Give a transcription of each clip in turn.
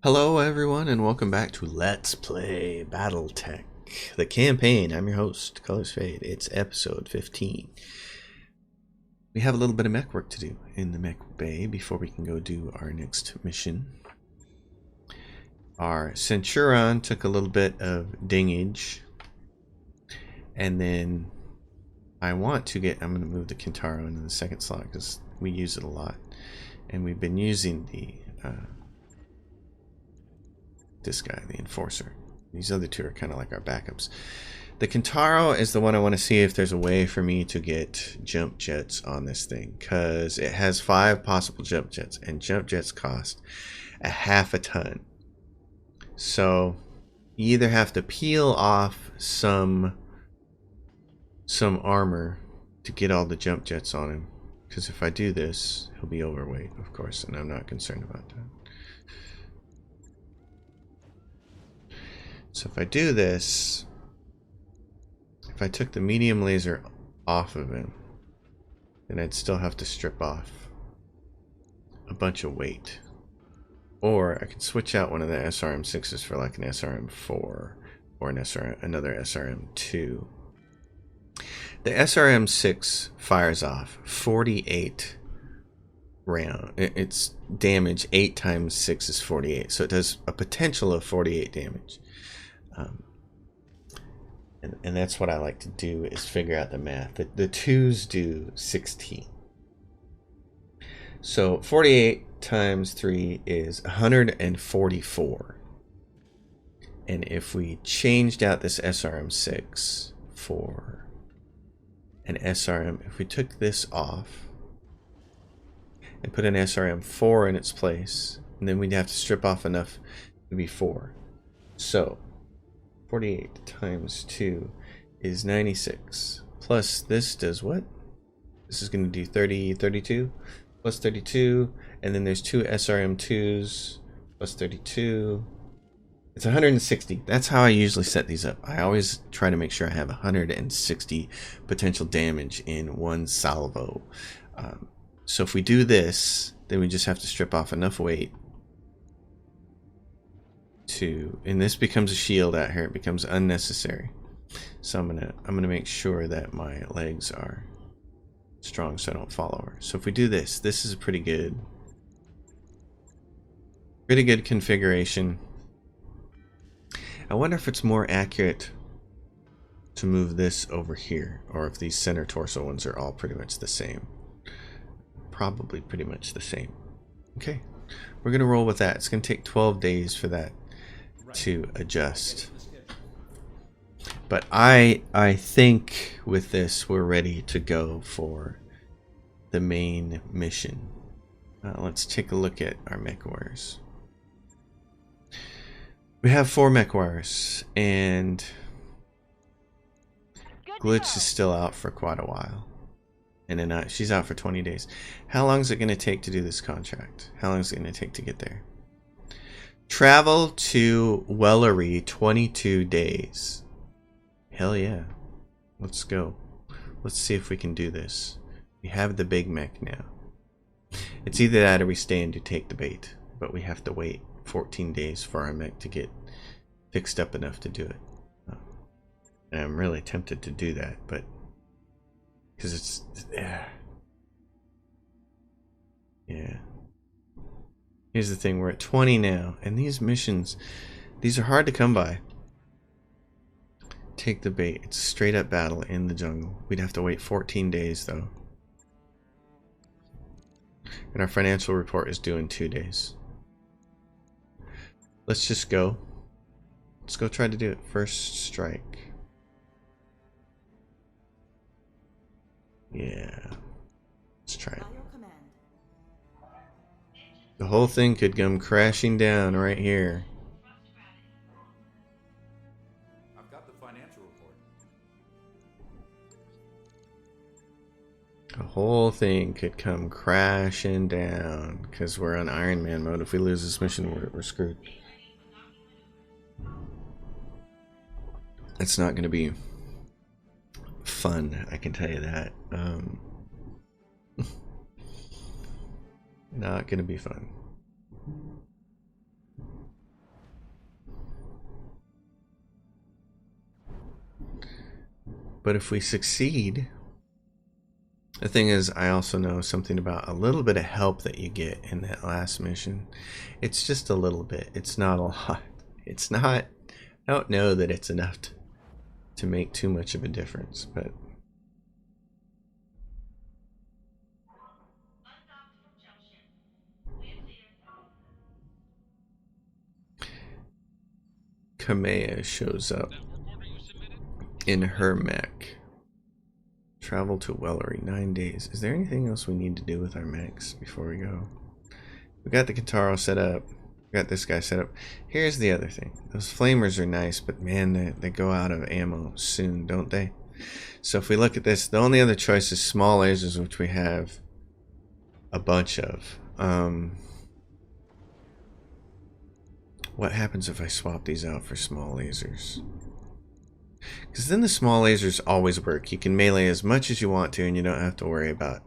Hello everyone and welcome back to Let's Play Battletech, the campaign. I'm your host, Colors Fade. It's episode 15. We have a little bit of mech work to do in the mech bay before we can go do our next mission. Our Centurion took a little bit of dingage, and then I'm going to move the Kintaro into the second slot because we use it a lot, and we've been using the this guy, the Enforcer. These other two are kind of like our backups. The Kintaro is the one I want to see if there's a way for me to get jump jets on this thing, because it has 5 possible jump jets, and jump jets cost a half a ton. So you either have to peel off some armor to get all the jump jets on him, because if I do this, he'll be overweight, of course, and I'm not concerned about that. So if I do this, if I took the medium laser off of him, then I'd still have to strip off a bunch of weight. Or I could switch out one of the SRM6s for like an SRM4 or another SRM2. The SRM6 fires off 48 round. Its damage 8 times 6 is 48, so it does a potential of 48 damage. And that's what I like to do, is figure out the math. The 2s do 16. So 48 times 3 is 144. And if we changed out this SRM6 for an SRM, if we took this off and put an SRM4 in its place, and then we'd have to strip off enough to be 4. So 48 times 2 is 96. Plus this does what? This is going to do 32 plus 32. And then there's 2 SRM2s plus 32. It's 160. That's how I usually set these up. I always try to make sure I have 160 potential damage in one salvo. So if we do this, then we just have to strip off enough weight and this becomes a shield out here. It becomes unnecessary. So I'm gonna make sure that my legs are strong so I don't fall over. So if we do this, this is a pretty good configuration. I wonder if it's more accurate to move this over here, or if these center torso ones are all pretty much the same. Probably pretty much the same. Okay, we're gonna roll with that. It's gonna take 12 days for that to adjust, but I think with this we're ready to go for the main mission. Let's take a look at our mech warriors. We have 4 mech warriors, and Glitch is still out for quite a while, and then she's out for 20 days. How long is it going to take to do this contract? How long is it going to take to get there? Travel to Weldry, 22 days. Hell yeah. Let's go. Let's see if we can do this. We have the big mech now. It's either that or we stay and take the bait. But we have to wait 14 days for our mech to get fixed up enough to do it. And I'm really tempted to do that, but because it's yeah. Here's the thing, we're at 20 now, and these missions, these are hard to come by. Take the bait. It's a straight up battle in the jungle. We'd have to wait 14 days though. And our financial report is due in 2 days. Let's just go. Let's go try to do it. First strike. Yeah. Let's try it. The whole thing could come crashing down right here. I've got the financial report. The whole thing could come crashing down because we're on Iron Man mode. If we lose this mission, we're screwed. It's not going to be fun, I can tell you that. Not gonna be fun. But if we succeed, the thing is, I also know something about a little bit of help that you get in that last mission. It's just a little bit. It's not a lot. It's not, I don't know that it's enough to make too much of a difference, but Kamea shows up in her mech. Travel to Weldry, 9 days. Is there anything else we need to do with our mechs before we go? We got the Kintaro set up. We got this guy set up. Here's the other thing. Those flamers are nice, but man, they go out of ammo soon, don't they? So if we look at this, the only other choice is small lasers, which we have a bunch of. What happens if I swap these out for small lasers? Because then the small lasers always work. You can melee as much as you want to, and you don't have to worry about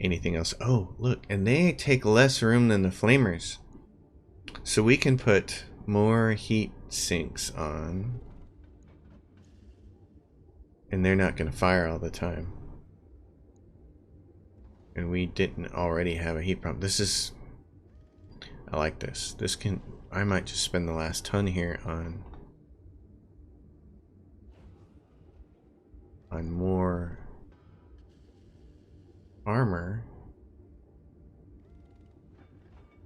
anything else. Oh, look, and they take less room than the flamers. So we can put more heat sinks on, and they're not going to fire all the time. And we didn't already have a heat problem. This is, I like this. This can, I might just spend the last ton here on more armor.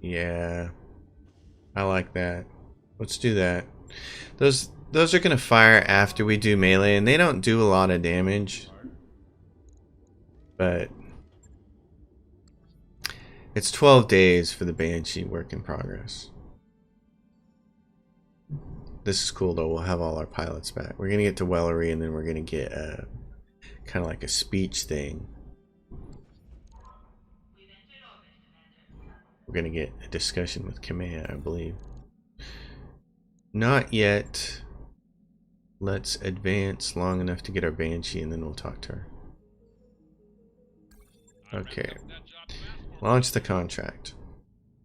Yeah, I like that. Let's do that. Those are gonna fire after we do melee, and they don't do a lot of damage, but it's 12 days for the Banshee work in progress. This is cool though. We'll have all our pilots back. We're gonna get to Weldry, and then we're gonna get a kind of like a speech thing. We're gonna get a discussion with Kamea, I believe. Not yet. Let's advance long enough to get our Banshee, and then we'll talk to her. Okay. Launch the contract.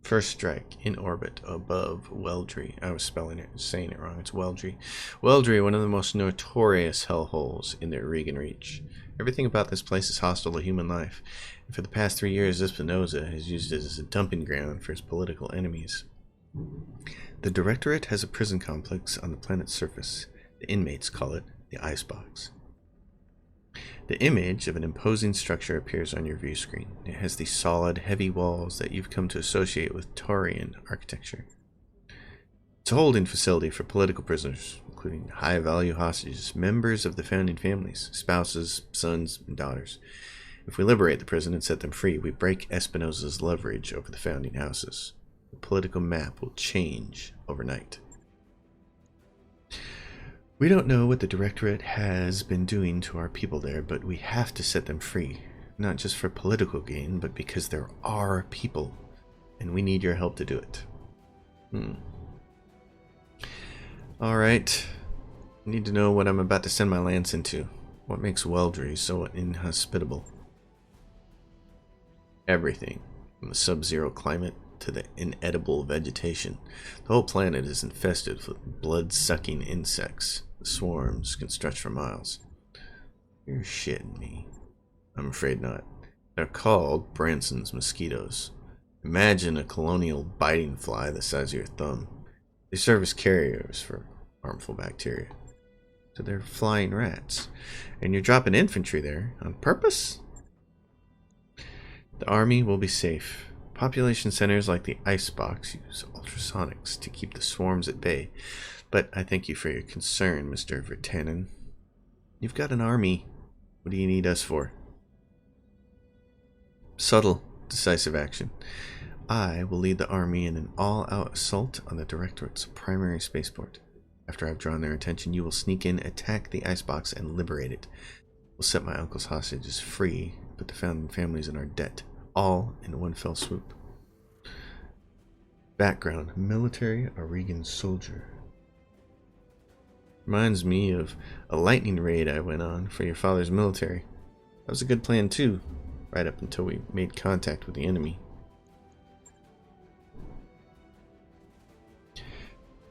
First strike in orbit above Weldry. I was saying it wrong. It's Weldry. Weldry, one of the most notorious hellholes in the Regan Reach. Everything about this place is hostile to human life, and for the past 3 years, Espinosa has used it as a dumping ground for his political enemies. The Directorate has a prison complex on the planet's surface. The inmates call it the Icebox. The image of an imposing structure appears on your view screen. It has the solid, heavy walls that you've come to associate with Taurian architecture. It's a holding facility for political prisoners, including high-value hostages, members of the founding families, spouses, sons, and daughters. If we liberate the prison and set them free, we break Espinosa's leverage over the founding houses. The political map will change overnight. We don't know what the Directorate has been doing to our people there, but we have to set them free. Not just for political gain, but because they're our people, and we need your help to do it. Alright. I need to know what I'm about to send my lance into. What makes Weldry so inhospitable? Everything, from the sub-zero climate to the inedible vegetation. The whole planet is infested with blood-sucking insects. The swarms can stretch for miles. You're shitting me. I'm afraid not. They're called Branson's mosquitoes. Imagine a colonial biting fly the size of your thumb. They serve as carriers for harmful bacteria. So they're flying rats. And you're dropping infantry there on purpose? The army will be safe. Population centers like the Icebox use ultrasonics to keep the swarms at bay. But I thank you for your concern, Mr. Vertanen. You've got an army. What do you need us for? Subtle, decisive action. I will lead the army in an all-out assault on the Directorate's primary spaceport. After I've drawn their attention, you will sneak in, attack the Icebox, and liberate it. We'll set my uncle's hostages free, put the founding families in our debt, all in one fell swoop. Background: military Oregon soldier. Reminds me of a lightning raid I went on for your father's military. That was a good plan too, right up until we made contact with the enemy.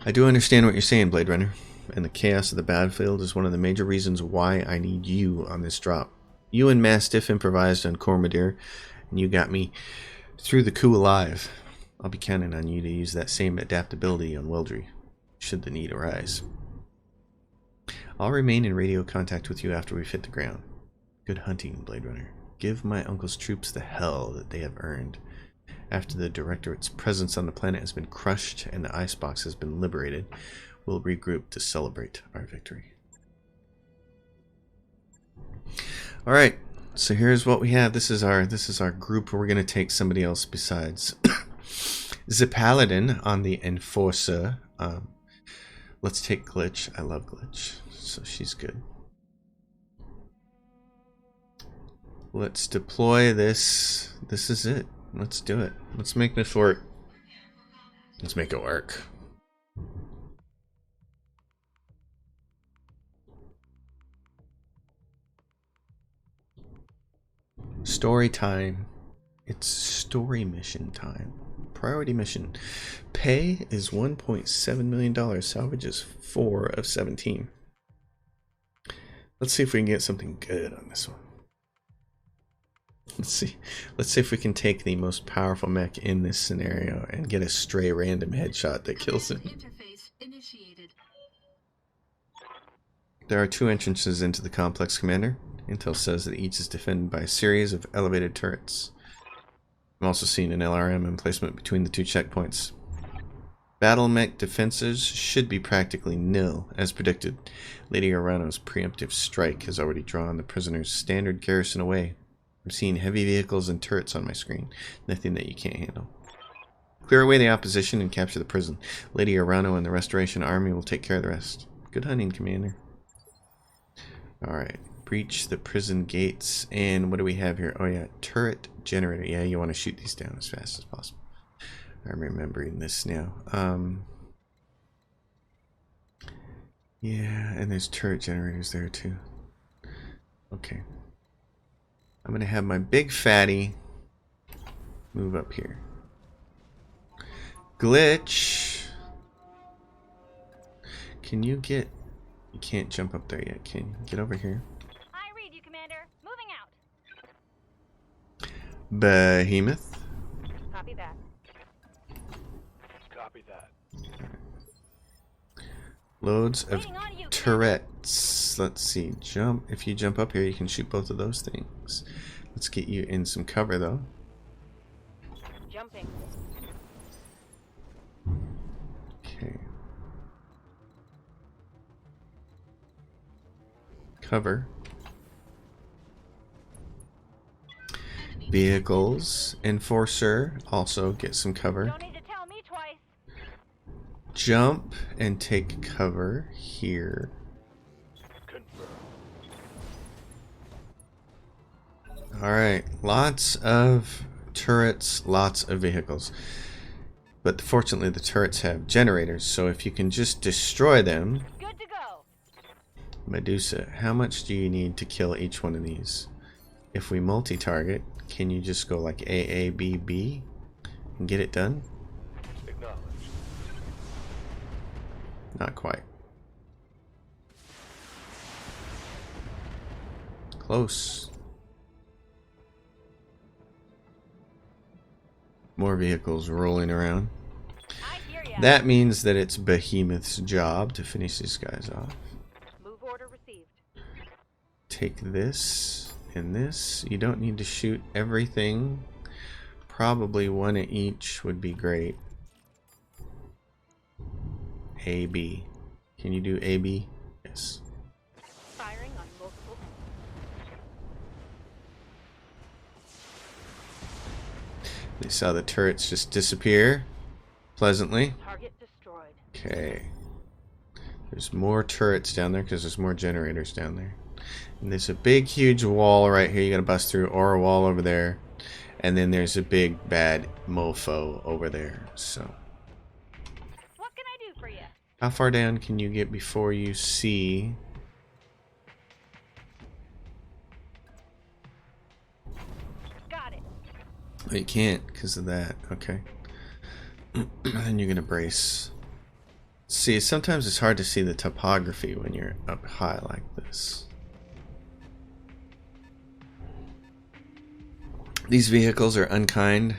I do understand what you're saying, Blade Runner. and the chaos of the battlefield is one of the major reasons why I need you on this drop. You and Mastiff improvised on Cormadir, and you got me through the coup alive. I'll be counting on you to use that same adaptability on Weldry, should the need arise. I'll remain in radio contact with you after we've hit the ground. Good hunting, Blade Runner. Give my uncle's troops the hell that they have earned. After the Directorate's presence on the planet has been crushed and the icebox has been liberated, we'll regroup to celebrate our victory. Alright, so here's what we have. This is our group. We're going to take somebody else besides the Paladin on the Enforcer. Let's take Glitch. I love Glitch, so she's good. Let's deploy this. This is it. Let's do it. Let's make this work. Let's make it work. Story time. It's story mission time. Priority mission. Pay is $1.7 million. Salvage is 4 of 17. Let's see if we can get something good on this one. Let's see if we can take the most powerful mech in this scenario and get a stray random headshot that kills him. There are 2 entrances into the complex, Commander. Intel says that each is defended by a series of elevated turrets. I'm also seeing an LRM emplacement between the 2 checkpoints. Battle mech defenses should be practically nil, as predicted. Lady Arano's preemptive strike has already drawn the prisoner's standard garrison away. I'm seeing heavy vehicles and turrets on my screen. Nothing that you can't handle. Clear away the opposition and capture the prison. Lady Arano and the Restoration Army will take care of the rest. Good hunting, Commander. Alright. Breach the prison gates. And what do we have here? Oh yeah, turret generator. Yeah, you want to shoot these down as fast as possible. I'm remembering this now. Yeah, and there's turret generators there too. Okay. I'm going to have my big fatty move up here. Glitch. Can you get... You can't jump up there yet, can you? Get over here. I read you, Commander. Moving out. Behemoth. Copy that. Copy that. Loads of turrets. Let's see. Jump. If you jump up here, you can shoot both of those things. Let's get you in some cover, though. Jumping. Okay. Cover. Vehicles. Enforcer. Also get some cover. Don't need to tell me twice. Jump and take cover here. Alright, lots of turrets, lots of vehicles. But fortunately the turrets have generators, so if you can just destroy them... Good to go. Medusa, how much do you need to kill each one of these? If we multi-target, can you just go like A, A, B, B and get it done? Acknowledged. Not quite. Close. More vehicles rolling around. I hear ya. That means that it's Behemoth's job to finish these guys off. Move order received. Take this and this. You don't need to shoot everything. Probably one at each would be great. A, B. Can you do A, B? Yes. Firing on multiple. They saw the turrets just disappear pleasantly. Target destroyed. Okay. There's more turrets down there because there's more generators down there. And there's a big, huge wall right here you gotta bust through, or a wall over there. And then there's a big, bad mofo over there. So, What can I do for you? how far down can you get before you see... Got it. Oh, you can't because of that. Okay. Then you're gonna brace. See, sometimes it's hard to see the topography when you're up high like this. These vehicles are unkind,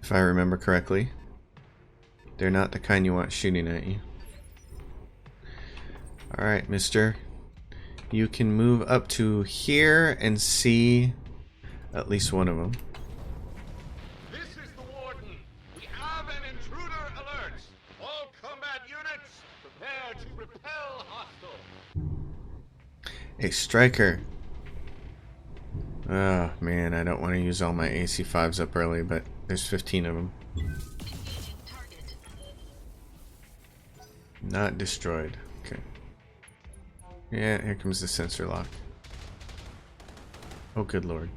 if I remember correctly. They're not the kind you want shooting at you. Alright, mister. You can move up to here and see at least one of them. This is the Warden. We have an intruder alert. All combat units, prepare to repel hostile. A striker. Oh man, I don't want to use all my AC5s up early, but there's 15 of them. Not destroyed. Okay. Yeah, here comes the sensor lock. Oh, good lord.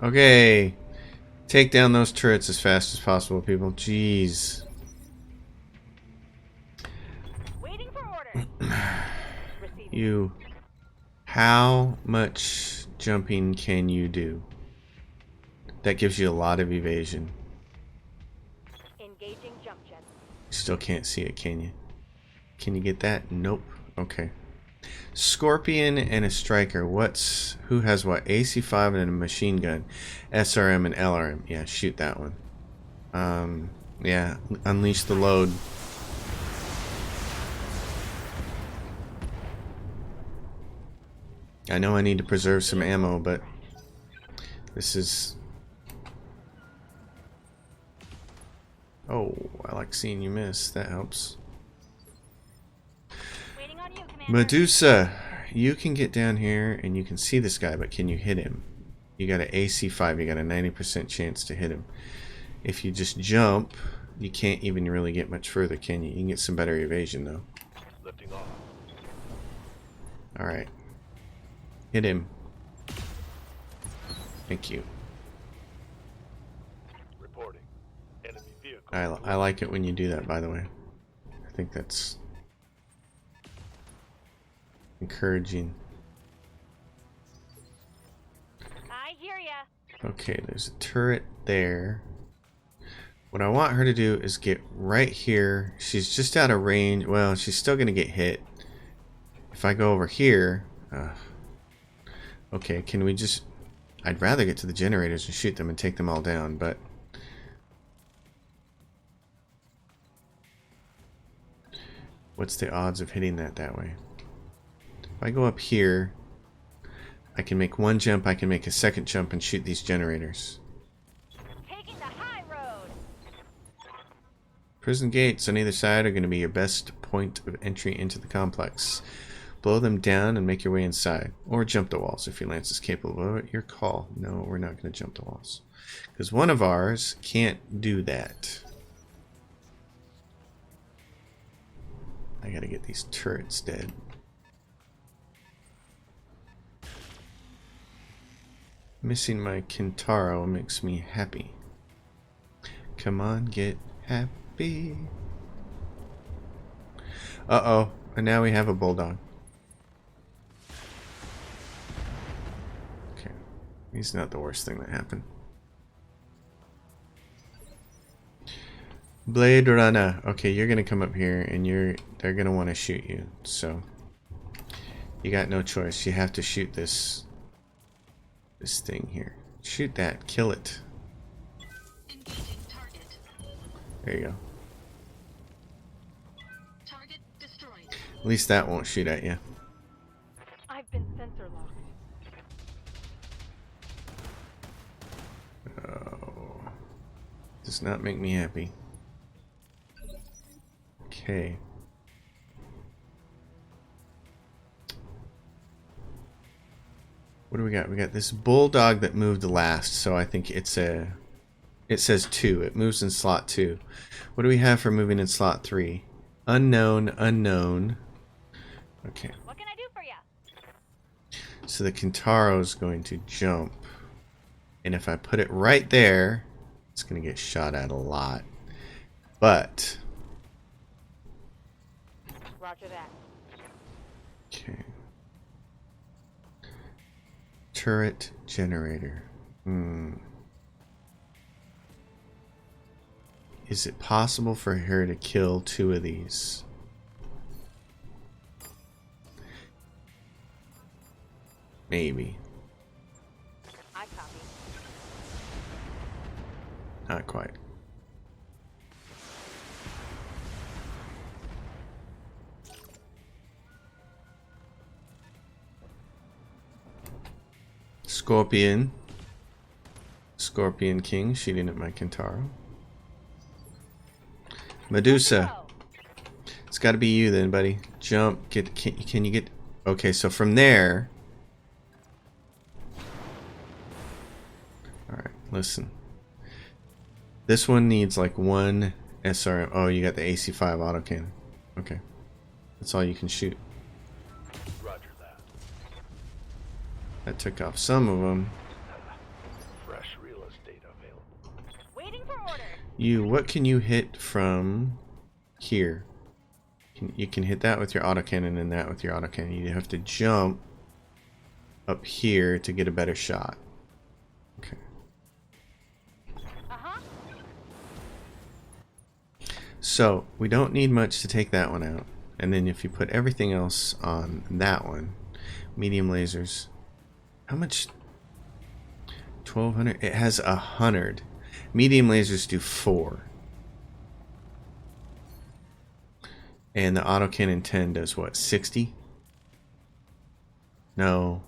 Okay. Take down those turrets as fast as possible, people. Jeez. Waiting for orders. Receiving. You. How much jumping can you do? That gives you a lot of evasion. Engaging jump jets. You still can't see it, can you? Can you get that? Nope. Okay. Scorpion and a striker. Who has what? AC5 and a machine gun. SRM and LRM. Yeah, shoot that one. Yeah, unleash the load. I know I need to preserve some ammo, but this is... Oh, I like seeing you miss. That helps. Waiting on you, Commander. Medusa, you can get down here and you can see this guy, but can you hit him? You got an AC5, you got a 90% chance to hit him. If you just jump, you can't even really get much further, can you? You can get some better evasion, though. Lifting off. Alright. Hit him. Thank you. Reporting. Enemy vehicle. I like it when you do that, by the way. I think that's encouraging. I hear ya. Okay, there's a turret there. What I want her to do is get right here. She's just out of range. Well, she's still going to get hit. If I go over here... okay, can we just... I'd rather get to the generators and shoot them and take them all down, but... What's the odds of hitting that way? If I go up here, I can make one jump, I can make a second jump and shoot these generators. Taking the high road. Prison gates on either side are going to be your best point of entry into the complex. Blow them down and make your way inside. Or jump the walls if your lance is capable of it. Your call. No, we're not going to jump the walls. Because one of ours can't do that. I gotta get these turrets dead. Missing my Kintaro makes me happy. Come on, get happy. Uh-oh. And now we have a bulldog. Okay. He's not the worst thing that happened. Blade Runner. Okay, you're gonna come up here and they're gonna want to shoot you. So you got no choice. You have to shoot this thing here. Shoot that. Kill it. Engaging target. There you go. Target destroyed. At least that won't shoot at you. I've been sensor locked. Oh, does not make me happy. Okay. What do we got? We got this bulldog that moved last, so I think it says 2. It moves in slot 2. What do we have for moving in slot 3? Unknown, unknown. Okay. What can I do for ya? So the Kintaro is going to jump. And if I put it right there, it's going to get shot at a lot. But... Roger that. okay. Turret generator. Is it possible for her to kill 2 of these? Maybe. I copy. Not quite. Scorpion. Scorpion King shooting at my Kentaro. Medusa. It's got to be you then, buddy. Jump. Can you get... Okay, so from there... Alright, listen. This one needs like 1 SRM. Oh, you got the AC-5 autocannon. Okay. That's all you can shoot. Roger that. That took off some of them. Fresh real estate available. Waiting for orders. What can you hit from here? You can hit that with your autocannon and that with your autocannon. You have to jump up here to get a better shot. Okay. Uh-huh. So, we don't need much to take that one out. And then if you put everything else on that one, medium lasers. How much? 1200? It has 100. Medium lasers do 4. And the autocannon 10 does what? 60? No.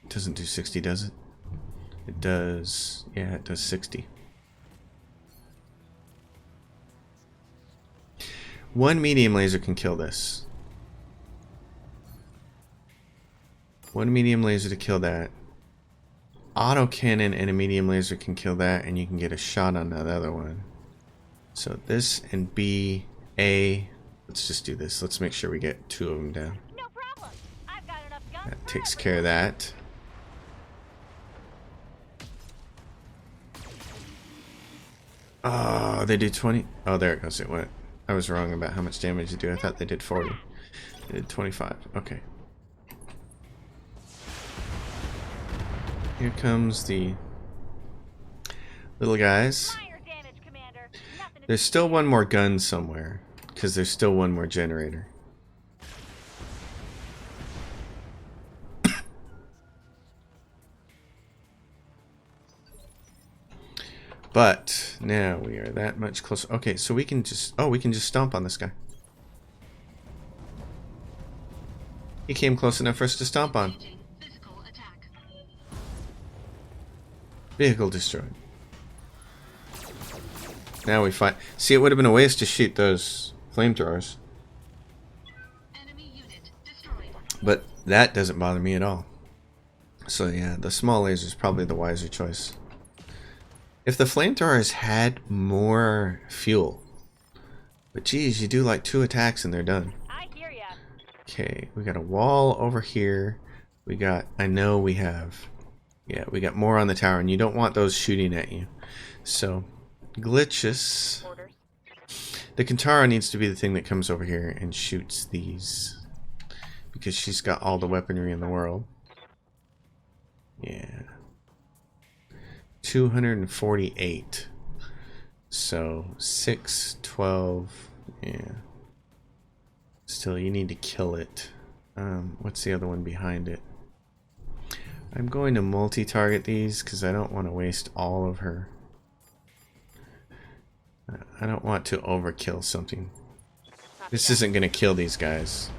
It doesn't do 60, does it? It does... Yeah, it does 60. 1 medium laser can kill this. 1 medium laser to kill that. Autocannon and a medium laser can kill that, and you can get a shot on that other one. So this and B, A. Let's just do this. Let's make sure we get 2 of them down. No problem. I've got enough guns. That for takes everyone. care of that. Oh, they do 20. Oh, there it goes. It went. I was wrong about how much damage they do. I thought they did 40. They did 25. Okay. Here comes the little guys. Minor damage, Commander. Nothing to There's still one more gun somewhere, because there's still one more generator. But now we are that much closer. Okay, so we can just... Oh, we can just stomp on this guy. He came close enough for us to stomp on. Engaging physical attack. Vehicle destroyed. Now we fight. See, it would have been a waste to shoot those flamethrowers. Enemy unit destroyed. But that doesn't bother me at all. So yeah, the small laser is probably the wiser choice. If the flamethrowers had more fuel. But geez, you do like 2 attacks and they're done. I hear ya. Okay, we got a wall over here. We got, I know we have, yeah, we got more on the tower, and you don't want those shooting at you. So, glitches. Orders. The Kentaro needs to be the thing that comes over here and shoots these. Because she's got all the weaponry in the world. Yeah. 248. So, 6, 12, yeah. Still, you need to kill it. What's the other one behind it? I'm going to multi-target these because I don't want to waste all of her. I don't want to overkill something. This isn't going to kill these guys.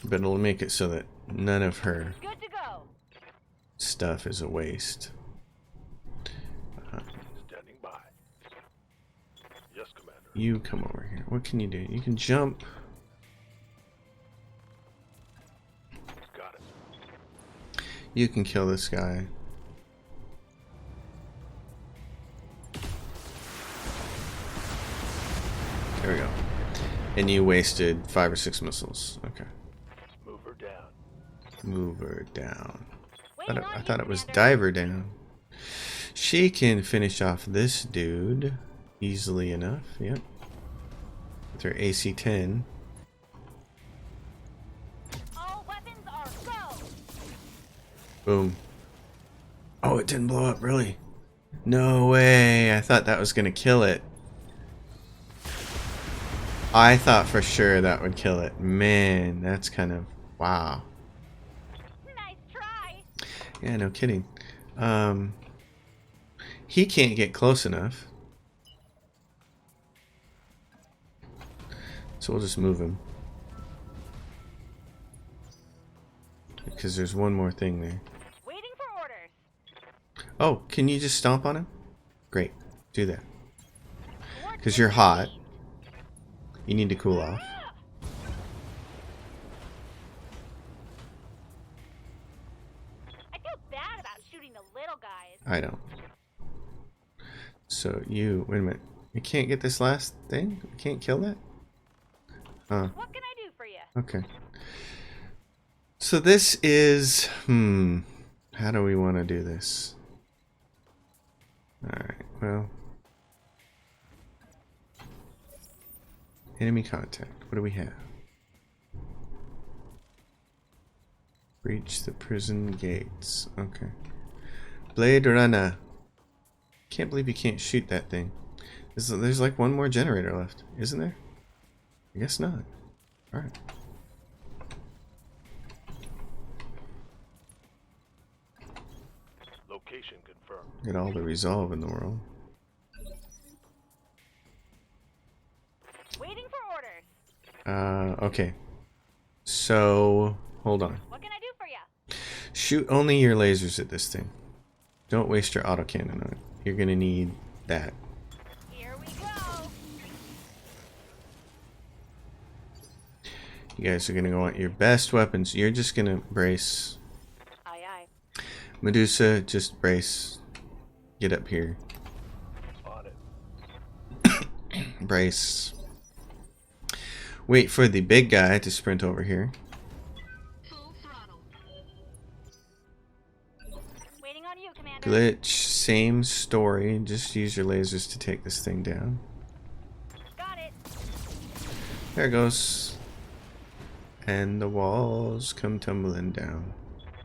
But it'll make it so that none of her Good to go. stuff is a waste. Standing by. Yes, Commander. You come over here. What can you do? You can jump. Got it. You can kill this guy. There we go. And you wasted 5 or 6 missiles. Okay. Move her down. Move her down. Waiting I on thought you, it was Commander. diver down. She can finish off this dude easily enough. Yep. With her AC-10. Boom. Oh, it didn't blow up, really? No way. I thought that was going to kill it. I thought for sure that would kill it. Man, that's kind of... Wow. Nice try. Yeah, no kidding. He can't get close enough. So we'll just move him. Because there's one more thing there. Waiting for orders. Oh, can you just stomp on him? Great. Do that. Because you're hot. You need to cool off. I feel bad about shooting the little guys. I don't. So you... Wait a minute. You can't get this last thing? You can't kill that? Oh. What can I do for you? Okay. So this is... How do we want to do this? Alright, well... Enemy contact. What do we have? Breach the prison gates. Okay. Blade Runner. Can't believe you can't shoot that thing. There's like one more generator left, isn't there? I guess not. Alright. Location confirmed. Get all the resolve in the world. Waiting for orders. Okay. So, hold on. What can I do for you? Shoot only your lasers at this thing. Don't waste your autocannon on it. You're gonna need that. Here we go. You guys are gonna want your best weapons. You're just gonna brace. Aye, aye. Medusa, just brace. Get up here. On it. Brace. Wait for the big guy to sprint over here. Full throttle. Waiting on you, Commander. Glitch, same story. Just use your lasers to take this thing down. Got it. There it goes. And the walls come tumbling down.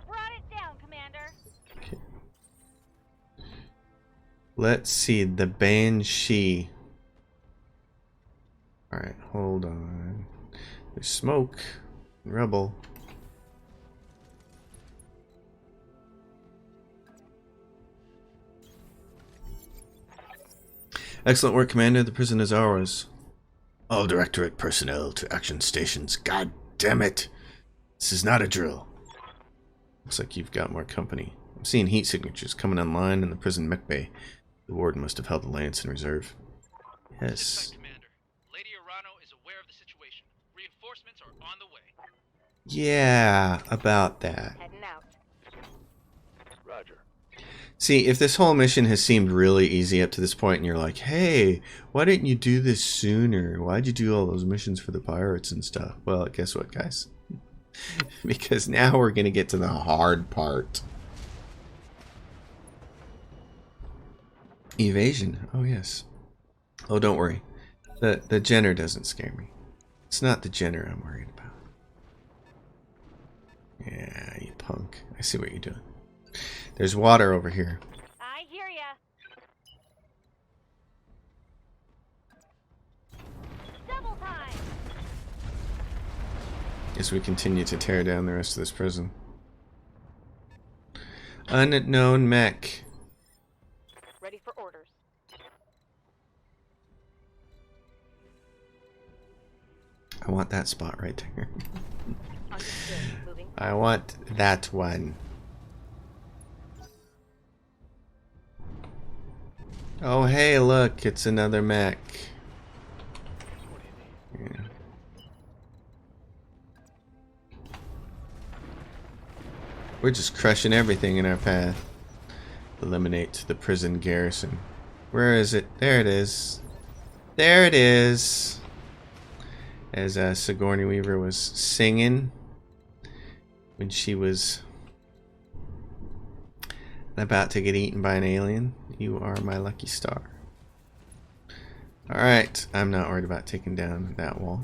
Brought it down, Commander. Okay. Let's see, the Banshee. Alright, hold on. There's smoke. Rebel. Excellent work, Commander. The prison is ours. All Directorate personnel to action stations. God damn it! This is not a drill. Looks like you've got more company. I'm seeing heat signatures coming online in the prison mech bay. The warden must have held the lance in reserve. Yes. Dispatch Commander. Lady Urano is aware of the situation. Reinforcements are on the way. Yeah, about that. Heading out. Roger. See, if this whole mission has seemed really easy up to this point and you're like, hey, why didn't you do this sooner? Why'd you do all those missions for the pirates and stuff? Well, guess what, guys? Because now we're going to get to the hard part. Evasion. Oh, yes. Oh, don't worry. The Jenner doesn't scare me. It's not the Jenner I'm worried about. Yeah, you punk. I see what you're doing. There's water over here. I hear ya. Double time. As we continue to tear down the rest of this prison. Unknown mech. Ready for orders. I want that spot right there. Understood. Moving. I want that one. Oh, hey, look, it's another mech. Yeah. We're just crushing everything in our path. Eliminate the prison garrison. Where is it? There it is. There it is. As Sigourney Weaver was singing when she was about to get eaten by an alien. You are my lucky star. Alright, I'm not worried about taking down that wall.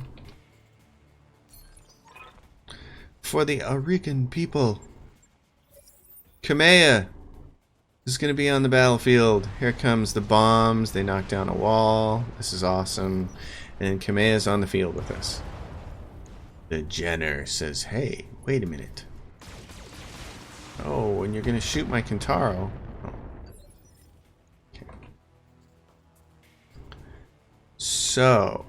For the Aurican people. Kamea is going to be on the battlefield. Here comes the bombs. They knock down a wall. This is awesome. And Kamea's on the field with us. The Jenner says, hey, wait a minute. Oh, and you're going to shoot my Kintaro. Oh. Okay. So,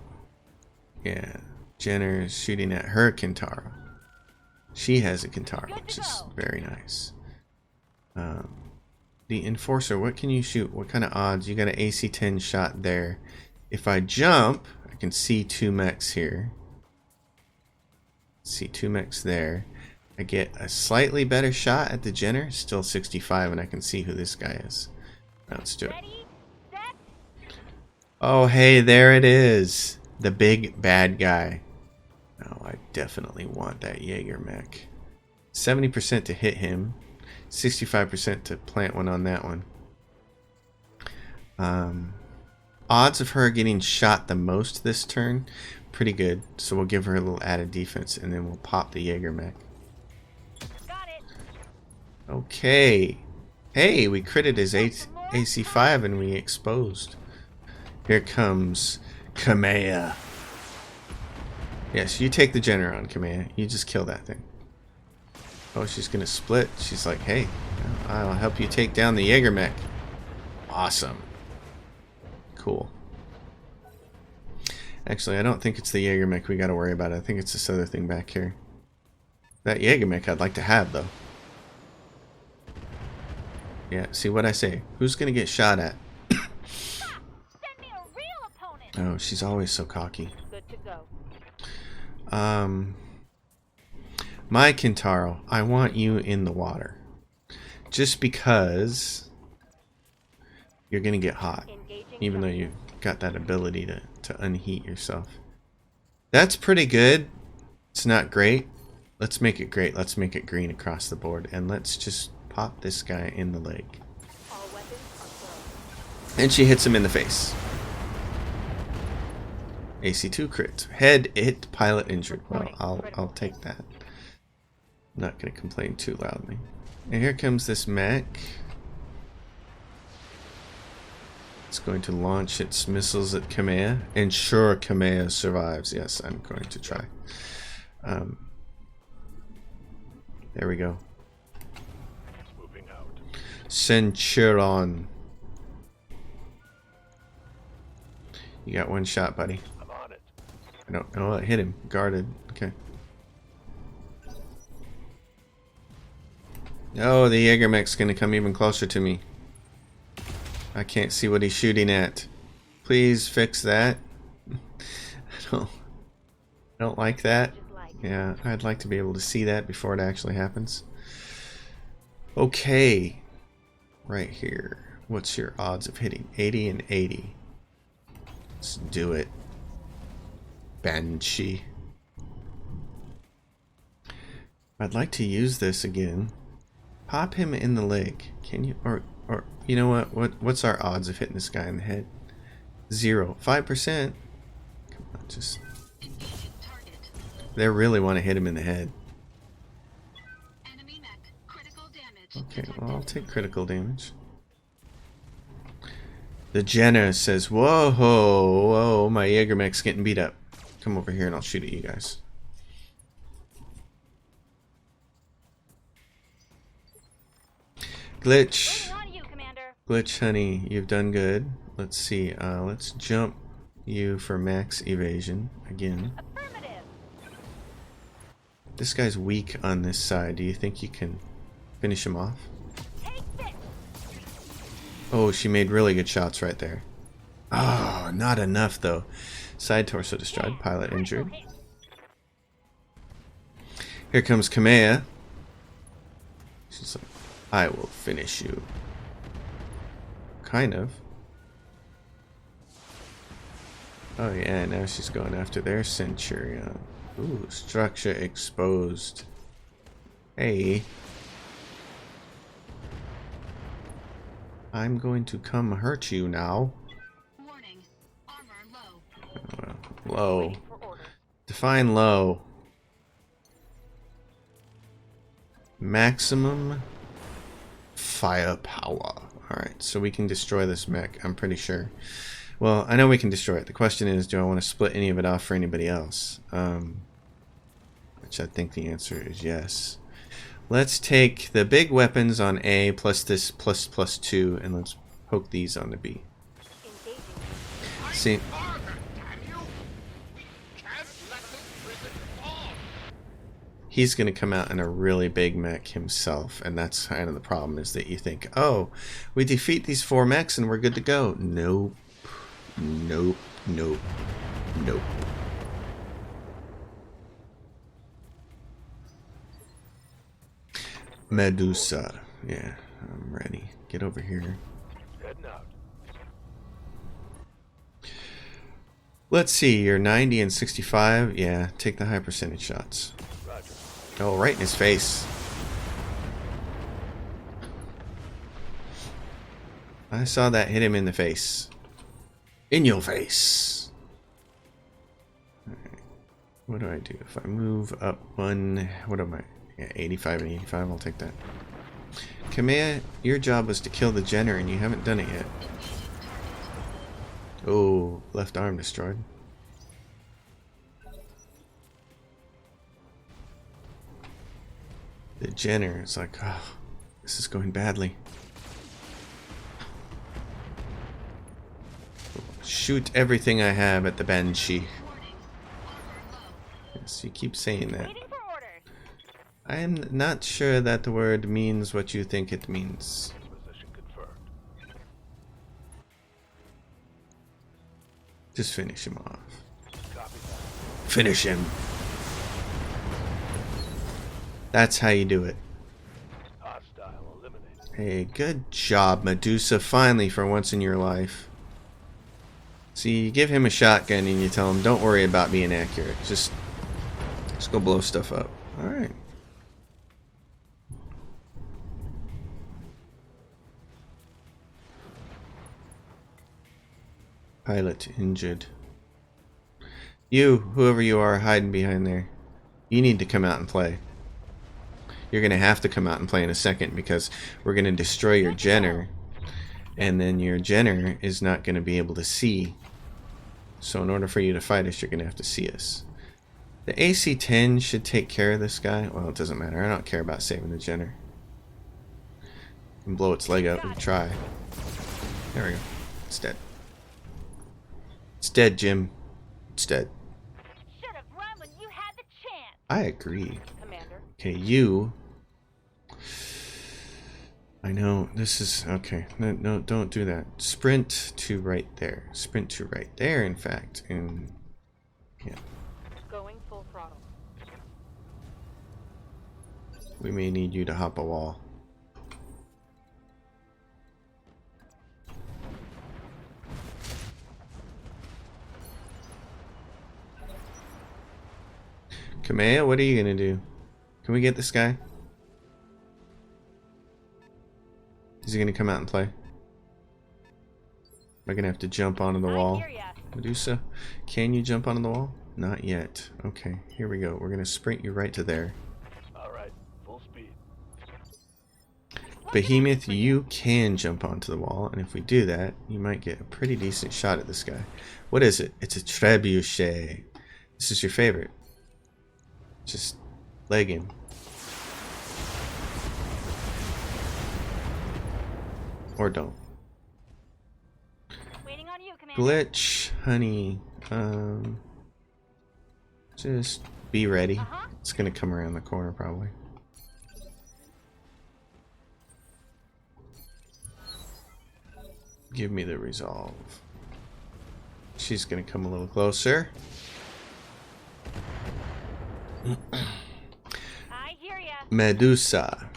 yeah, Jenner is shooting at her Kintaro. She has a Kintaro, which is very nice. The Enforcer, what can you shoot? What kind of odds? You got an AC-10 shot there. If I jump, I can see 2 mechs here. See 2 mechs there. I get a slightly better shot at the Jenner. Still 65, and I can see who this guy is. Now let's do it. Oh, hey, there it is. The big bad guy. Oh, I definitely want that Jaeger mech. 70% to hit him. 65% to plant one on that one. Odds of her getting shot the most this turn, pretty good. So we'll give her a little added defense, and then we'll pop the Jaeger mech. Got it. Okay. Hey, we critted his AC5 and we exposed. Here comes Kamea. Yes, you take the Jenner on, Kamea. You just kill that thing. Oh, she's gonna split. She's like, hey, I'll help you take down the Jaeger mech. Awesome. Cool. Actually, I don't think it's the Jaeger mech we gotta worry about. I think it's this other thing back here. That Jaeger mech I'd like to have, though. Yeah, see what I say. Who's gonna get shot at? Send me a real opponent. Oh, she's always so cocky. Good to go. My Kintaro, I want you in the water. Just because you're gonna get hot. Even though you've got that ability to unheat yourself. That's pretty good. It's not great. Let's make it great. Let's make it green across the board. And let's just pop this guy in the leg. And she hits him in the face. AC2 crit. Head hit, pilot injured. Well, I'll take that. I'm not going to complain too loudly. And here comes this mech. It's going to launch its missiles at Kamea. Ensure Kamea survives. Yes, I'm going to try. There we go. Moving out. Centurion. You got one shot, buddy. I'm on it. I don't know. It hit him. Guarded. Okay. Oh, the Jaeger mech's gonna come even closer to me. I can't see what he's shooting at. Please fix that. I don't like that. Yeah, I'd like to be able to see that before it actually happens. Okay. Right here. What's your odds of hitting? 80 and 80. Let's do it. Banshee. I'd like to use this again. Pop him in the leg. Can you? Or you know what? What's our odds of hitting this guy in the head? 0. 5%. Come on, just. They really want to hit him in the head. Enemy mech. Critical damage. Okay, well, I'll take critical damage. The Jenner says, whoa, whoa, my Jaeger mech's getting beat up. Come over here and I'll shoot at you guys. Glitch. On you, Commander. Glitch, honey, you've done good. Let's see, let's jump you for max evasion again. Affirmative. This guy's weak on this side. Do you think you can finish him off? Take this. Oh, she made really good shots right there. Oh, not enough though. Side torso destroyed, pilot injured. Here comes Kamea. She's like, I will finish you. Kind of. Oh yeah, now she's going after their Centurion. Ooh, structure exposed. Hey. I'm going to come hurt you now. Warning. Armor low. Oh, well, low. Define low. Maximum firepower. Alright, so we can destroy this mech, I'm pretty sure. Well, I know we can destroy it. The question is, do I want to split any of it off for anybody else? Which I think the answer is yes. Let's take the big weapons on A plus this +2, and let's poke these on the B. See, Harder, damn you! We can't let this prison fall! he's going to come out in a really big mech himself, and that's kind of the problem, is that you think, oh, we defeat these 4 mechs and we're good to go. Nope. Nope. Nope. Nope. Medusa. Yeah, I'm ready. Get over here. Heading out. Let's see, you're 90 and 65. Yeah, take the high percentage shots. Roger. Oh, right in his face. I saw that hit him in the face. In your face. Alright. What do I do? If I move up 1, what am I? Yeah, 85 and 85, I'll take that. Kamea, your job was to kill the Jenner and you haven't done it yet. Oh, left arm destroyed. The Jenner is like, oh, this is going badly. Shoot everything I have at the Banshee. Yes, you keep saying that. Waiting for orders. I am not sure that the word means what you think it means. Position confirmed. Just finish him off. Copy that. Finish him. That's how you do it. Hostile eliminated. Hey, good job, Medusa. Finally, for once in your life. See, you give him a shotgun and you tell him, don't worry about being accurate. Just go blow stuff up. Alright. Pilot injured. You, whoever you are hiding behind there, you need to come out and play. You're going to have to come out and play in a second because we're going to destroy your Jenner, and then your Jenner is not going to be able to see. So in order for you to fight us, you're going to have to see us. The AC-10 should take care of this guy. Well, it doesn't matter. I don't care about saving the Jenner. And blow its leg up and try. There we go. It's dead. It's dead, Jim. It's dead. Should have run when you had the chance, I agree. Commander. Okay, you. I know, this is... Okay, no, don't do that. Sprint to right there. Sprint to right there, in fact. And... yeah. Going full throttle. We may need you to hop a wall. Kamea, what are you gonna do? Can we get this guy? Is he gonna come out and play? Am I gonna have to jump onto the wall? I hear ya. Medusa, can you jump onto the wall? Not yet. Okay, here we go. We're gonna sprint you right to there. All right, full speed. Behemoth, you can jump onto the wall, and if we do that, you might get a pretty decent shot at this guy. What is it? It's a trebuchet. This is your favorite. Just leg him. Or don't. Waiting on you, Commander. Glitch, honey. Just be ready. It's gonna come around the corner probably. Give me the resolve. She's gonna come a little closer. I hear ya. Medusa.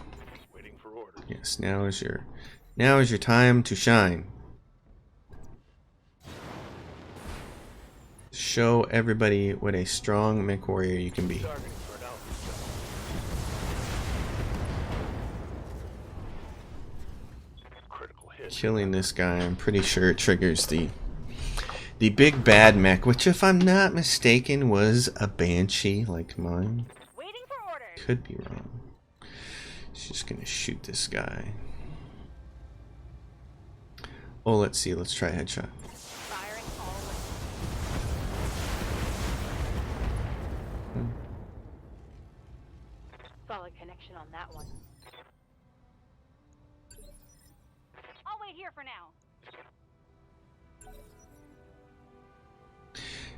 Waiting for orders. Yes, now is your time to shine. Show everybody what a strong mech warrior you can be. Targeting for an outreach zone. Critical hit. Killing this guy, I'm pretty sure it triggers the big bad mech, which if I'm not mistaken was a Banshee like mine. Waiting for orders. Could be wrong. She's gonna shoot this guy. Oh, let's see. Let's try headshot. Firing always. Solid connection on that one. I'll wait here for now.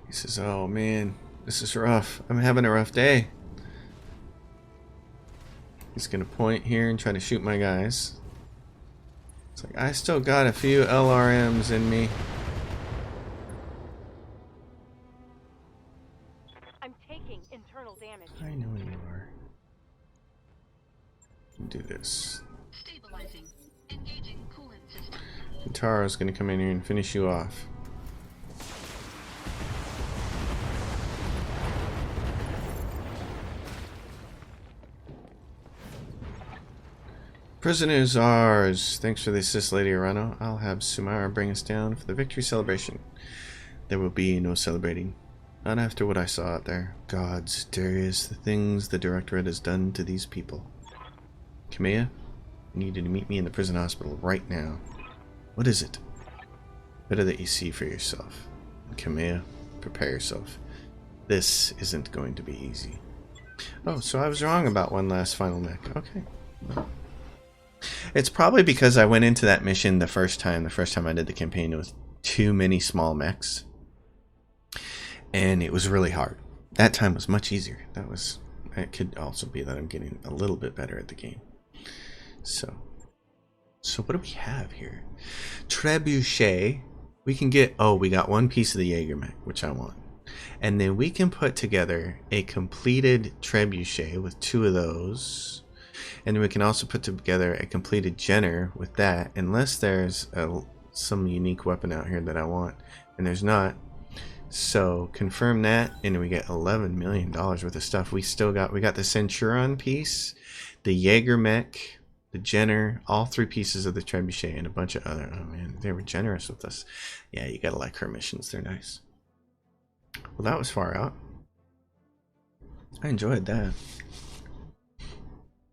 He says, oh man, this is rough. I'm having a rough day. He's gonna point here and try to shoot my guys. It's like, I still got a few LRMs in me. I'm taking internal damage. I know you are. Do this. Stabilizing. Engaging coolant system. Taro's gonna come in here and finish you off. Prisoners ours. Thanks for the assist, Lady Arano. I'll have Sumara bring us down for the victory celebration. There will be no celebrating. Not after what I saw out there. Gods, Darius, the things the Directorate has done to these people. Kamea, you need to meet me in the prison hospital right now. What is it? Better that you see for yourself. Kamea, prepare yourself. This isn't going to be easy. Oh, so I was wrong about one last final mech. Okay. Well. It's probably because I went into that mission the first time I did the campaign with too many small mechs. And it was really hard. That time was much easier. It could also be that I'm getting a little bit better at the game. So what do we have here? Trebuchet. We can get, we got one piece of the Jaeger mech, which I want. And then we can put together a completed Trebuchet with 2 of those. And then we can also put together a completed Jenner with that, unless there's some unique weapon out here that I want. And there's not. So confirm that, and we get $11 million worth of stuff. We got the Centurion piece, the Jaeger mech, the Jenner, all 3 pieces of the Trebuchet, and a bunch of other. Oh man, they were generous with us. Yeah, you gotta like her missions. They're nice. Well, that was far out. I enjoyed that.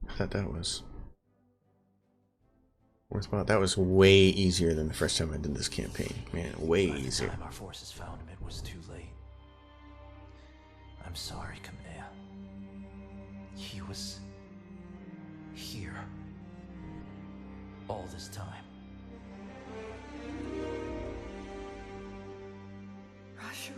I thought that was worthwhile. That was way easier than the first time I did this campaign. Man, way easier. By the time our forces found him, it was too late. I'm sorry, Kamea. He was here all this time. Rashu.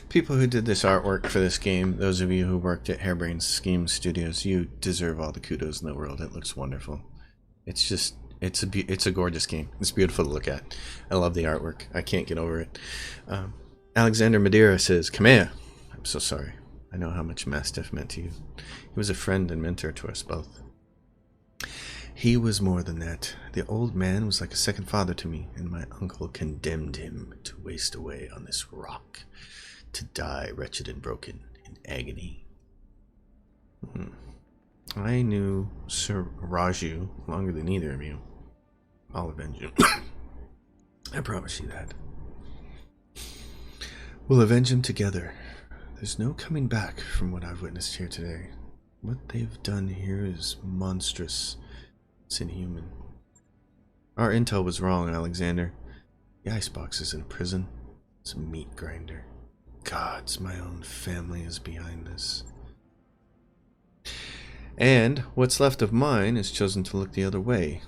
People who did this artwork for this game, those of you who worked at Harebrained Schemes Studios, you deserve all the kudos in the world. It looks wonderful. It's a gorgeous game. It's beautiful to look at. I love the artwork. I can't get over it. Alexander Madeira says, Kamea, I'm so sorry. I know how much Mastiff meant to you. He was a friend and mentor to us both. He was more than that. The old man was like a second father to me, and my uncle condemned him to waste away on this rock, to die wretched and broken in agony. I knew Sir Raju longer than either of you. I'll avenge him. I promise you that. We'll avenge him together. There's no coming back from what I've witnessed here today. What they've done here is monstrous. It's inhuman. Our intel was wrong, Alexander. The icebox isn't a prison. It's a meat grinder. Gods, my own family is behind this. And what's left of mine has chosen to look the other way.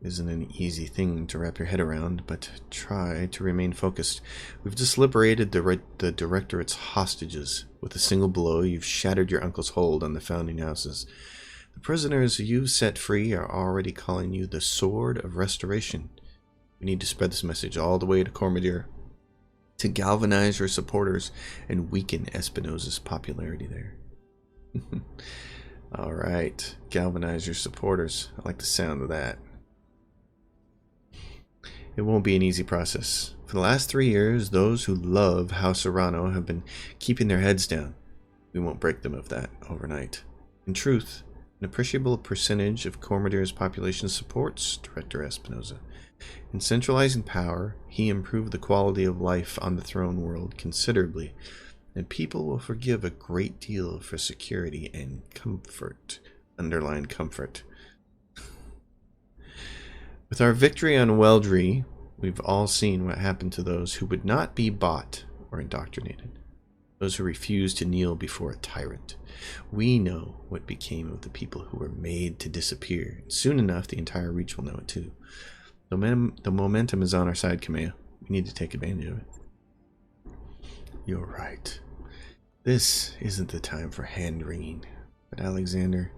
Isn't an easy thing to wrap your head around, but try to remain focused. We've just liberated the Directorate's hostages. With a single blow, you've shattered your uncle's hold on the founding houses. The prisoners you've set free are already calling you the Sword of Restoration. We need to spread this message all the way to Cormadir, to galvanize your supporters and weaken Espinosa's popularity there. Alright, galvanize your supporters. I like the sound of that. It won't be an easy process. For the last 3 years, those who love House Arano have been keeping their heads down. We won't break them of that overnight. In truth, an appreciable percentage of Cormidor's population supports Director Espinosa. In centralizing power, he improved the quality of life on the throne world considerably, and people will forgive a great deal for security and comfort. Underline comfort. With our victory on Weldry, we've all seen what happened to those who would not be bought or indoctrinated. Those who refused to kneel before a tyrant. We know what became of the people who were made to disappear. Soon enough, the entire Reach will know it too. The momentum is on our side, Kamea. We need to take advantage of it. You're right. This isn't the time for hand-wringing. But Alexander,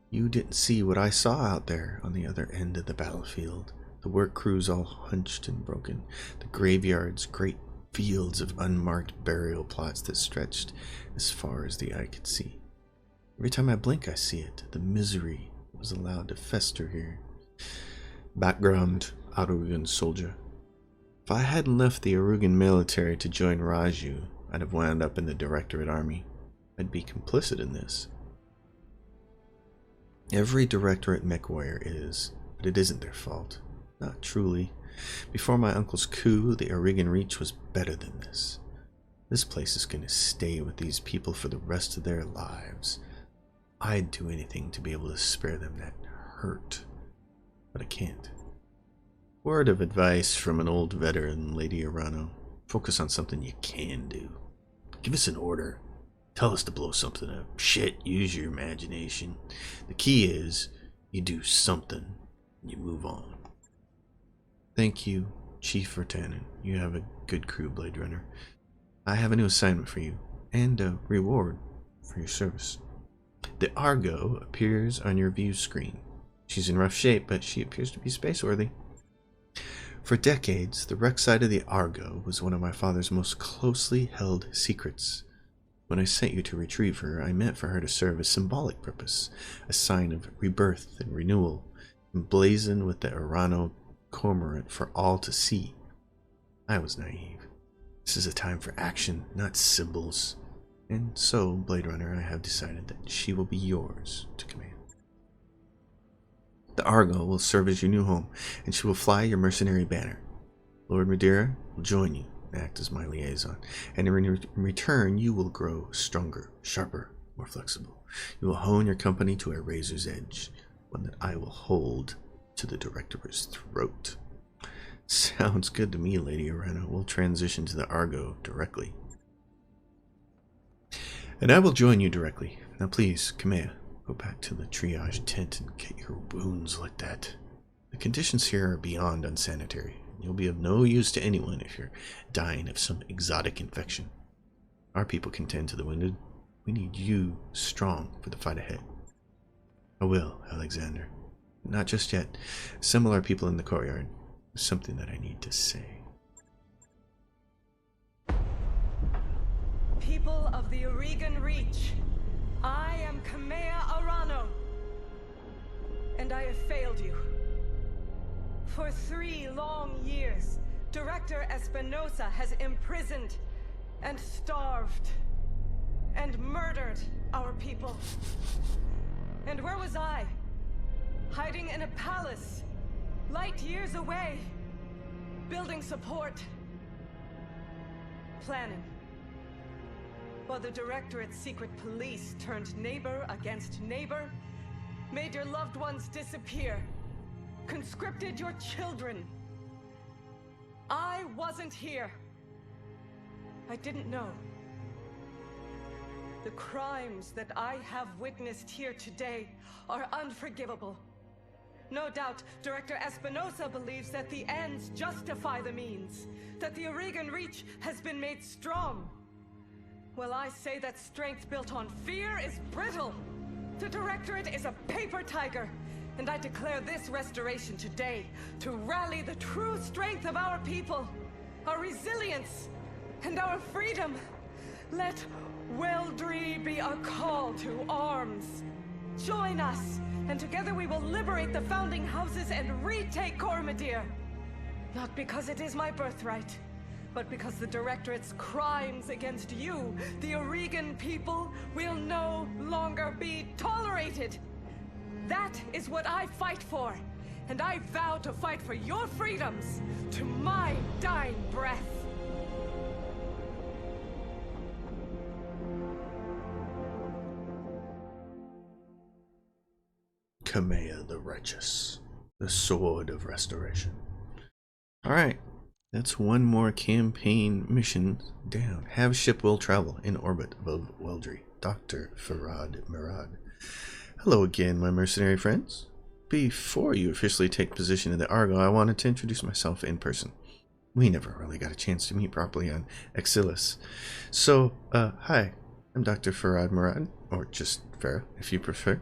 you didn't see what I saw out there on the other end of the battlefield. The work crews all hunched and broken. The graveyards, great fields of unmarked burial plots that stretched as far as the eye could see. Every time I blink, I see it. The misery was allowed to fester here. Background, Arugan soldier. If I hadn't left the Arugan military to join Raju, I'd have wound up in the Directorate Army. I'd be complicit in this. Every Directorate mech warrior is, but it isn't their fault. Not truly. Before my uncle's coup, the Aurigan Reach was better than this. This place is going to stay with these people for the rest of their lives. I'd do anything to be able to spare them that hurt, but I can't. Word of advice from an old veteran, Lady Arano. Focus on something you can do. Give us an order. Tell us to blow something up. Shit, use your imagination. The key is, you do something, and you move on. Thank you, Chief Vertanen. You have a good crew, Blade Runner. I have a new assignment for you, and a reward for your service. The Argo appears on your view screen. She's in rough shape, but she appears to be spaceworthy. For decades, the wreck side of the Argo was one of my father's most closely held secrets. When I sent you to retrieve her, I meant for her to serve a symbolic purpose, a sign of rebirth and renewal, emblazoned with the Arano cormorant for all to see. I was naive. This is a time for action, not symbols. And so, Blade Runner, I have decided that she will be yours to command. The Argo will serve as your new home, and she will fly your mercenary banner. Lord Madeira will join you and act as my liaison, and in return you will grow stronger, sharper, more flexible. You will hone your company to a razor's edge, one that I will hold to the Director's throat. Sounds good to me, Lady Arano. We'll transition to the Argo directly. And I will join you directly. Now please, Kamea, go back to the triage tent and get your wounds looked at. The conditions here are beyond unsanitary. You'll be of no use to anyone if you're dying of some exotic infection. Our people can tend to the wounded. We need you strong for the fight ahead. I will, Alexander. Not just yet. Similar people in the courtyard. There's something that I need to say. People of the Aurigan Reach, I am Kamea Arano, and I have failed you. For 3 long years, Director Espinosa has imprisoned and starved and murdered our people. And where was I? Hiding in a palace, light years away, building support, planning. While the Directorate's secret police turned neighbor against neighbor, made your loved ones disappear, conscripted your children. I wasn't here. I didn't know. The crimes that I have witnessed here today are unforgivable. No doubt, Director Espinosa believes that the ends justify the means, that the Aurigan Reach has been made strong. Well, I say that strength built on fear is brittle. The Directorate is a paper tiger, and I declare this restoration today to rally the true strength of our people, our resilience, and our freedom. Let Weldry be a call to arms. Join us, and together we will liberate the founding houses and retake Cormadir. Not because it is my birthright, but because the Directorate's crimes against you, the Oregon people, will no longer be tolerated. That is what I fight for, and I vow to fight for your freedoms to my dying breath. Kamea the Righteous, the Sword of Restoration. Alright, that's one more campaign mission down. Have ship will travel in orbit above Weldry. Dr. Farad Murad. Hello again, my mercenary friends. Before you officially take position in the Argo, I wanted to introduce myself in person. We never really got a chance to meet properly on Exilis. So, hi, I'm Dr. Farad Murad, or just Farah, if you prefer.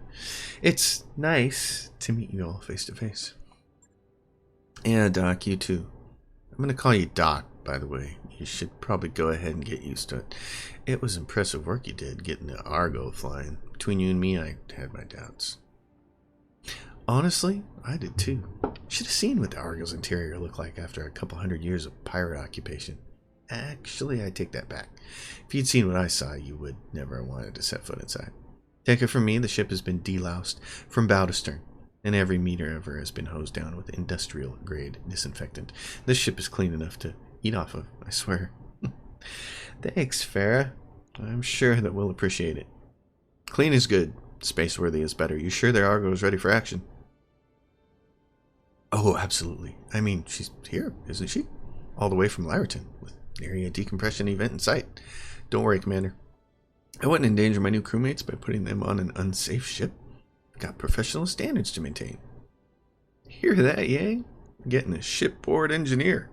It's nice to meet you all face to face. Yeah, Doc, you too. I'm going to call you Doc, by the way. You should probably go ahead and get used to it. It was impressive work you did getting the Argo flying. Between you and me, I had my doubts. Honestly, I did too. Should have seen what the Argo's interior looked like after a couple hundred years of pirate occupation. Actually, I take that back. If you'd seen what I saw, you would never have wanted to set foot inside. Take it from me, the ship has been deloused from bow to stern, and every meter of her has been hosed down with industrial-grade disinfectant. This ship is clean enough to eat off of, I swear. Thanks, Farah. I'm sure that we'll appreciate it. Clean is good. Space-worthy is better. You sure their Argo is ready for action? Oh, absolutely. I mean, she's here, isn't she? All the way from Lyraton, with nearly a decompression event in sight. Don't worry, Commander. I wouldn't endanger my new crewmates by putting them on an unsafe ship. I've got professional standards to maintain. Hear that, Yang? We're getting a shipboard engineer.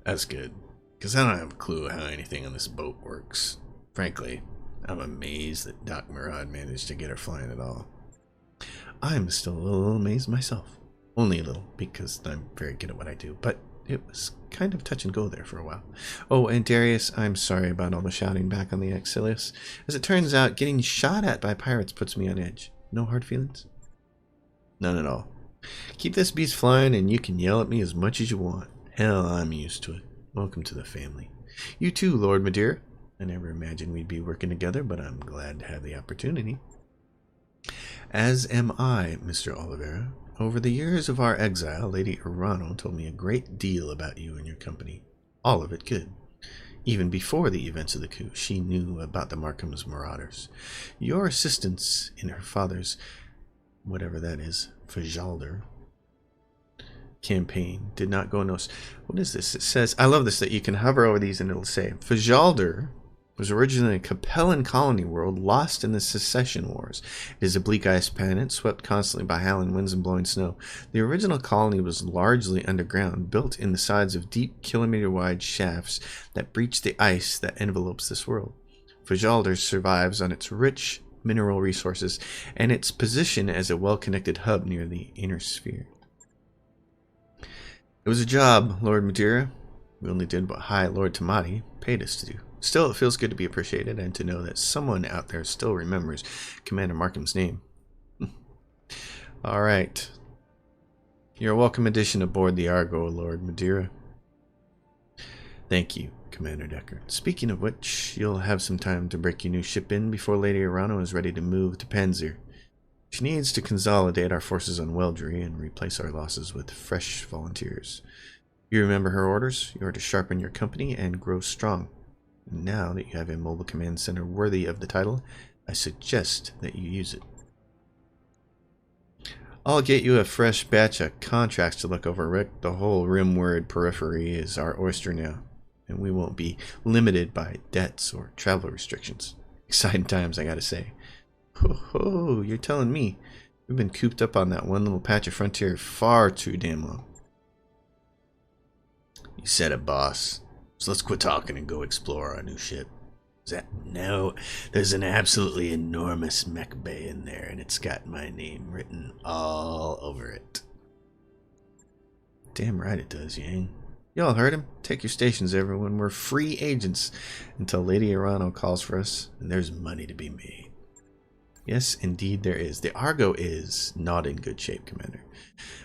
That's good, because I don't have a clue how anything on this boat works. Frankly, I'm amazed that Doc Murad managed to get her flying at all. I'm still a little amazed myself. Only a little, because I'm very good at what I do, but it was kind of touch and go there for a while. Oh, and Darius, I'm sorry about all the shouting back on the Exilius. As it turns out, getting shot at by pirates puts me on edge. No hard feelings? None at all. Keep this beast flying and you can yell at me as much as you want. Hell, I'm used to it. Welcome to the family. You too, Lord Madeira. I never imagined we'd be working together, but I'm glad to have the opportunity. As am I, Mr. Oliveira. Over the years of our exile, Lady Urano told me a great deal about you and your company. All of it good. Even before the events of the coup, she knew about the Markham's marauders. Your assistance in her father's, whatever that is, Fajalder campaign did not go unnoticed. What is this? It says, I love this, that you can hover over these and it'll say, Fajalder was originally a Capellan colony world lost in the Secession Wars. It is a bleak ice planet swept constantly by howling winds and blowing snow. The original colony was largely underground, built in the sides of deep kilometer-wide shafts that breach the ice that envelopes this world. Fajalder survives on its rich mineral resources and its position as a well-connected hub near the inner sphere. It was a job, Lord Madeira. We only did what High Lord Tamati paid us to do. Still, it feels good to be appreciated and to know that someone out there still remembers Commander Markham's name. Alright. You're a welcome addition aboard the Argo, Lord Madeira. Thank you, Commander Decker. Speaking of which, you'll have some time to break your new ship in before Lady Urano is ready to move to Panzer. She needs to consolidate our forces on Weldry and replace our losses with fresh volunteers. You remember her orders? You are to sharpen your company and grow strong. Now that you have a mobile command center worthy of the title, I suggest that you use it. I'll get you a fresh batch of contracts to look over, Rick. The whole Rimward periphery is our oyster now, and we won't be limited by debts or travel restrictions. Exciting times, I gotta say. Ho, you're telling me. We've been cooped up on that one little patch of frontier far too damn long. You said it, boss. So let's quit talking and go explore our new ship. No, there's an absolutely enormous mech bay in there, and it's got my name written all over it. Damn right it does, Yang. Y'all heard him. Take your stations, everyone. We're free agents until Lady Urano calls for us, and there's money to be made. Yes, indeed there is. The Argo is not in good shape, Commander.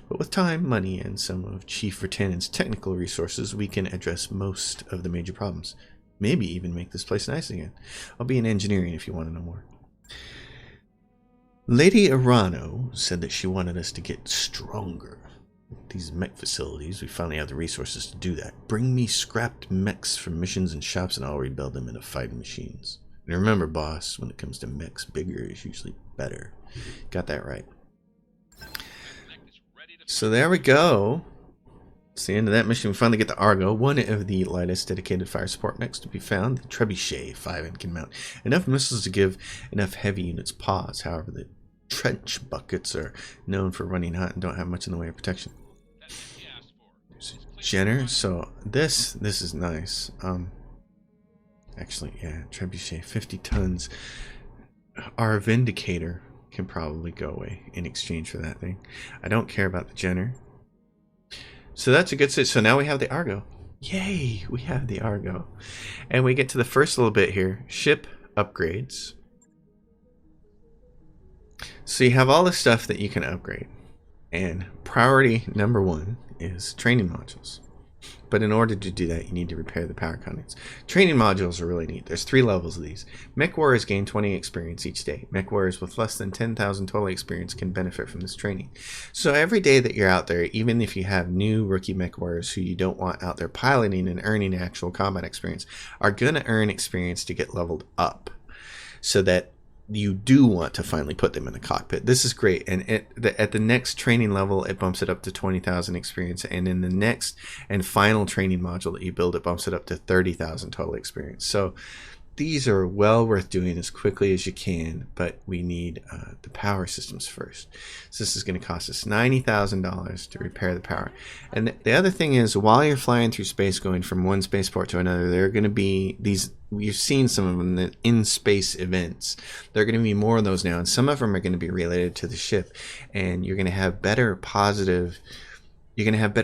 But with time, money, and some of Chief Vertanen's technical resources, we can address most of the major problems. Maybe even make this place nice again. I'll be in engineering if you want to know more. Lady Arano said that she wanted us to get stronger. These mech facilities, we finally have the resources to do that. Bring me scrapped mechs from missions and shops and I'll rebuild them into fighting machines. And remember, boss, when it comes to mechs, bigger is usually better. Got that right. So there we go. It's the end of that mission. We finally get the Argo, one of the lightest dedicated fire support mechs to be found. The Trebuchet 5N can mount enough missiles to give enough heavy units pause. However, the trench buckets are known for running hot and don't have much in the way of protection. Jenner, so this is nice. Actually, yeah, Trebuchet, 50 tons. Our Vindicator can probably go away in exchange for that thing. I don't care about the Jenner. So that's a good set. So now we have the Argo. Yay, we have the Argo. And we get to the first little bit here. Ship upgrades. So you have all the stuff that you can upgrade. And priority number 1 is training modules. But in order to do that, you need to repair the power conduits. Training modules are really neat. There's 3 levels of these. Mech warriors gain 20 experience each day. Mech warriors with less than 10,000 total experience can benefit from this training. So every day that you're out there, even if you have new rookie mech warriors who you don't want out there piloting and earning actual combat experience, are going to earn experience to get leveled up. So that you do want to finally put them in the cockpit. This is great, and at the next training level it bumps it up to 20,000 experience, and in the next and final training module that you build, it bumps it up to 30,000 total experience. So these are well worth doing as quickly as you can, but we need the power systems first. So this is going to cost us $90,000 to repair the power. And the other thing is, while you're flying through space going from one spaceport to another, there are going to be these, you've seen some of them, the in-space events. There are going to be more of those now, and some of them are going to be related to the ship, and you're going to have better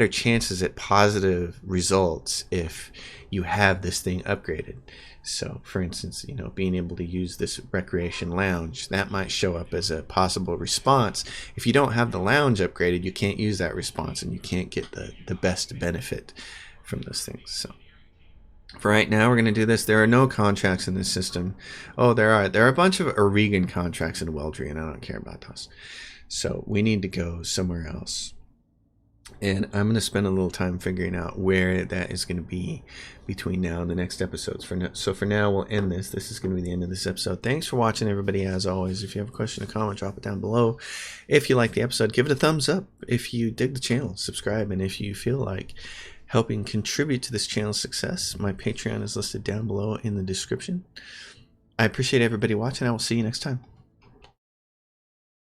chances at positive results if you have this thing upgraded. So, for instance, being able to use this recreation lounge, that might show up as a possible response. If you don't have the lounge upgraded, you can't use that response, and you can't get the best benefit from those things. So, for right now, we're going to do this. There are no contracts in this system. Oh, there are. There are a bunch of Oregon contracts in Weldry, and I don't care about those. So, we need to go somewhere else. And I'm going to spend a little time figuring out where that is going to be between now and the next episodes. So for now, we'll end this. This is going to be the end of this episode. Thanks for watching, everybody. As always, if you have a question or comment, drop it down below. If you like the episode, give it a thumbs up. If you dig the channel, subscribe. And if you feel like helping contribute to this channel's success, my Patreon is listed down below in the description. I appreciate everybody watching. I will see you next time.